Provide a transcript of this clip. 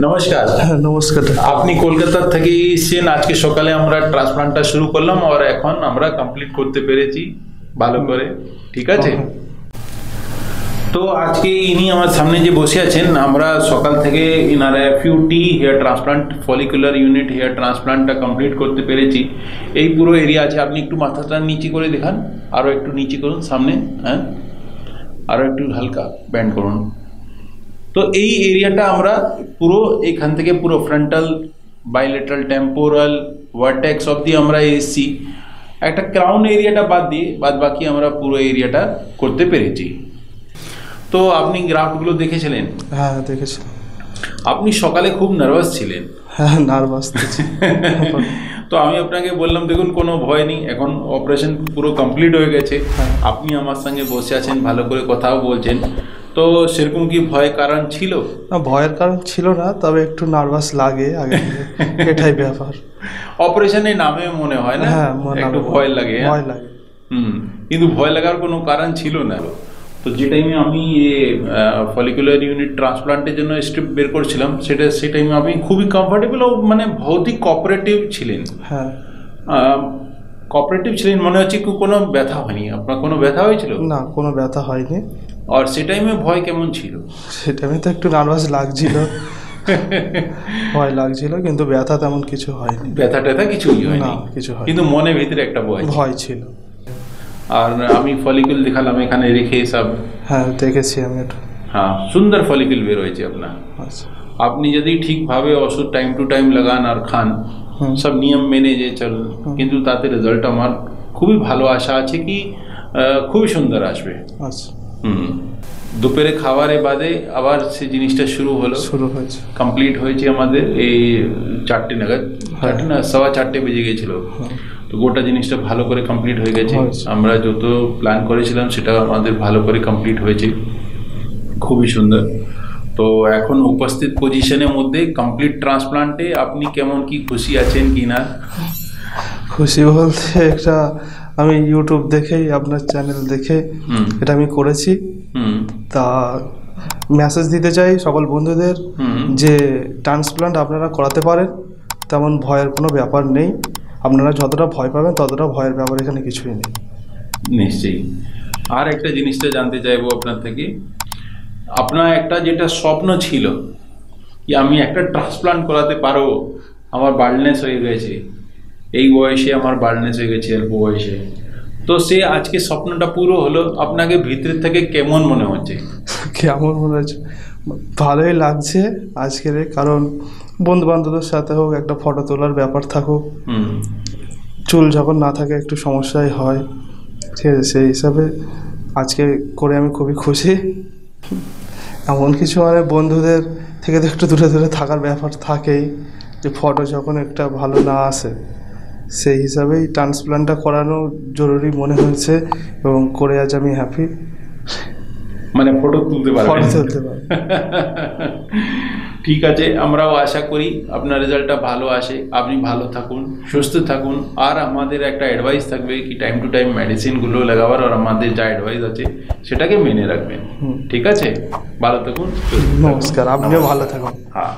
নমস্কার। নমস্কার। আপনি কলকাতা থেকে এসেছেন। আজকে সকালে আমরা ট্রান্সপ্লান্টটা শুরু করলাম আর এখন আমরা কমপ্লিট করতে পেরেছি ভালো করে, ঠিক আছে? তো আজকে ইনি আমার সামনে যে বসে আছেন, আমরা সকাল থেকে ইনারা FUT hair transplant follicular unit hair ট্রান্সপ্লান্টটা কমপ্লিট করতে পেরেছি। এই পুরো এরিয়া আছে। আপনি একটু মাথাটা নিচে করে দেখান, আরও একটু নিচে করুন সামনে, হ্যাঁ, আরও একটু হালকা ব্যান্ড করুন। তো এই এরিয়াটা আমরা পুরো এখান থেকে পুরো ফ্রন্টাল, বাইলেটারাল, টেম্পোরাল, ভার্টেক্স অবধি আমরা এসছি। একটা ক্রাউন এরিয়াটা বাদ দিয়ে বাদ বাকি আমরা পুরো এরিয়াটা করতে পেরেছি। তো আপনি গ্রাফগুলো দেখেছিলেন? হ্যাঁ, দেখেছি। আপনি সকালে খুব নার্ভাস ছিলেন। হ্যাঁ, নার্ভাস। তো আমি আপনাকে বললাম দেখুন কোনো ভয় নেই, এখন অপারেশন পুরো কমপ্লিট হয়ে গেছে। আপনি আমার সঙ্গে বসে আছেন, ভালো করে কথাও বলছেন। তো সেরকম কি ভয়ের কারণ ছিল? না, ভয়ের কারণ ছিল না, তবে একটু নার্ভাস লাগে আগে থেকে, এটাই ব্যাপার। অপারেশনের নামে মনে হয় না একটু ভয় লাগে? ভয় লাগে। কিন্তু ভয় লাগার কোনো কারণ ছিল না। তো যে টাইমে আমি ফলিকুলার ইউনিট ট্রান্সপ্লান্টের জন্য স্টেপ বের করছিলাম, সেই টাইমে আপনি খুবই কমফোর্টেবল ও মানে ভৌতিক কোঅপারেটিভ ছিলেন। হ্যাঁ, কোঅপারেটিভ ছিলেন, মনে হচ্ছে কোনো ব্যথা হয়নি। আপনার কোনো ব্যথা হয়েছিল? না, কোনো ব্যথা হয়নি। আর সে টাইমে ভয় কেমন ছিল? সে টাইমে তো একটু নার্ভাস লাগছিল, ভয় লাগছিল, কিন্তু ব্যথা তেমন কিছু হয়নি। ব্যথা ট্যাথা কিছুই হয়নি? না, কিছু হয়নি, কিন্তু মনের ভিতরে একটা ভয় ছিল। আর আমি ফলিকুল দেখালাম এখানে রেখে সব। হ্যাঁ, দেখেছি আমি এটা। হ্যাঁ, সুন্দর ফলিকুল বের হয়েছে আপনার। আচ্ছা। আপনি যদি ঠিকভাবে ওষুধ টাইম টু টাইম লাগান আর খান, সব নিয়ম মেনে যে চলুন, কিন্তু তাতে রেজাল্ট আমার খুবই ভালো আশা আছে কি খুবই সুন্দর আসবে। আচ্ছা। দুপুরে খাবারে বাদে আবার সে জিনিসটা শুরু হয়েছে, কমপ্লিট হয়েছে আমাদের এই 4টে নাগাদ, 4টে না 4:15 বেজে গেছিল। তো গোটা জিনিসটা ভালো করে কমপ্লিট হয়ে গেছে। আমরা যত প্ল্যান করেছিলাম সেটা আমাদের ভালো করে কমপ্লিট হয়েছে, খুবই সুন্দর। তো এখন উপস্থিত পজিশনের মধ্যে কমপ্লিট ট্রান্সপ্লান্টে আপনি কেমন কি খুশি আছেন কি না? খুশি বলতে একটা, আমি ইউটিউব দেখেই, আপনার চ্যানেল দেখে এটা আমি করেছি। তা মেসেজ দিতে চাই সকল বন্ধুদের যে ট্রান্সপ্লান্ট আপনারা করাতে পারেন, তেমন ভয়ের কোনো ব্যাপার নেই। আপনারা যতটা ভয় পাবেন ততটা ভয়ের ব্যাপার এখানে কিছুই নেই। নিশ্চয়ই। আর একটা জিনিসটা জানতে চাইবো আপনার থেকে, আপনার একটা যেটা স্বপ্ন ছিল কি আমি একটা ট্রান্সপ্লান্ট করাতে পারবো, আমার বার্ডনেস হয়ে গেছে, এই বয়সে আমার বার্ডনেস হয়ে গেছে অল্প বয়সে, তো সে আজকে স্বপ্নটা পুরো হলো, আপনাকে ভিতর থেকে কেমন মনে হচ্ছে? কেমন মনে হচ্ছে? ভালোই লাগছে আজকের, কারণ বন্ধু বান্ধবদের সাথে হোক, একটা ফটো তোলার ব্যাপার থাকুক, চুল যখন না থাকে একটু সমস্যাই হয়, ঠিক আছে? সেই হিসাবে আজকে করে আমি খুবই খুশি। এমন কিছু মানে বন্ধুদের থেকে তো একটু দূরে দূরে থাকার ব্যাপার থাকেই, যে ফটো যখন একটা ভালো না আসে, সেই হিসাবেই ট্রান্সপ্লান্টটা করানো জরুরি মনে হয়েছে এবং করে আজ আমি হ্যাপি। মানে ফটো তুলতে পারবেন? ঠিক আছে, আমরাও আশা করি আপনার রেজাল্টটা ভালো আসে, আপনি ভালো থাকুন, সুস্থ থাকুন। আর আমাদের একটা অ্যাডভাইস থাকবে কি টাইম টু টাইম মেডিসিনগুলো লাগাবার, আর আমাদের যা অ্যাডভাইস আছে সেটাকে মেনে রাখবেন। ঠিক আছে, ভালো থাকুন। নমস্কার, আপনিও ভালো থাকুন। হ্যাঁ।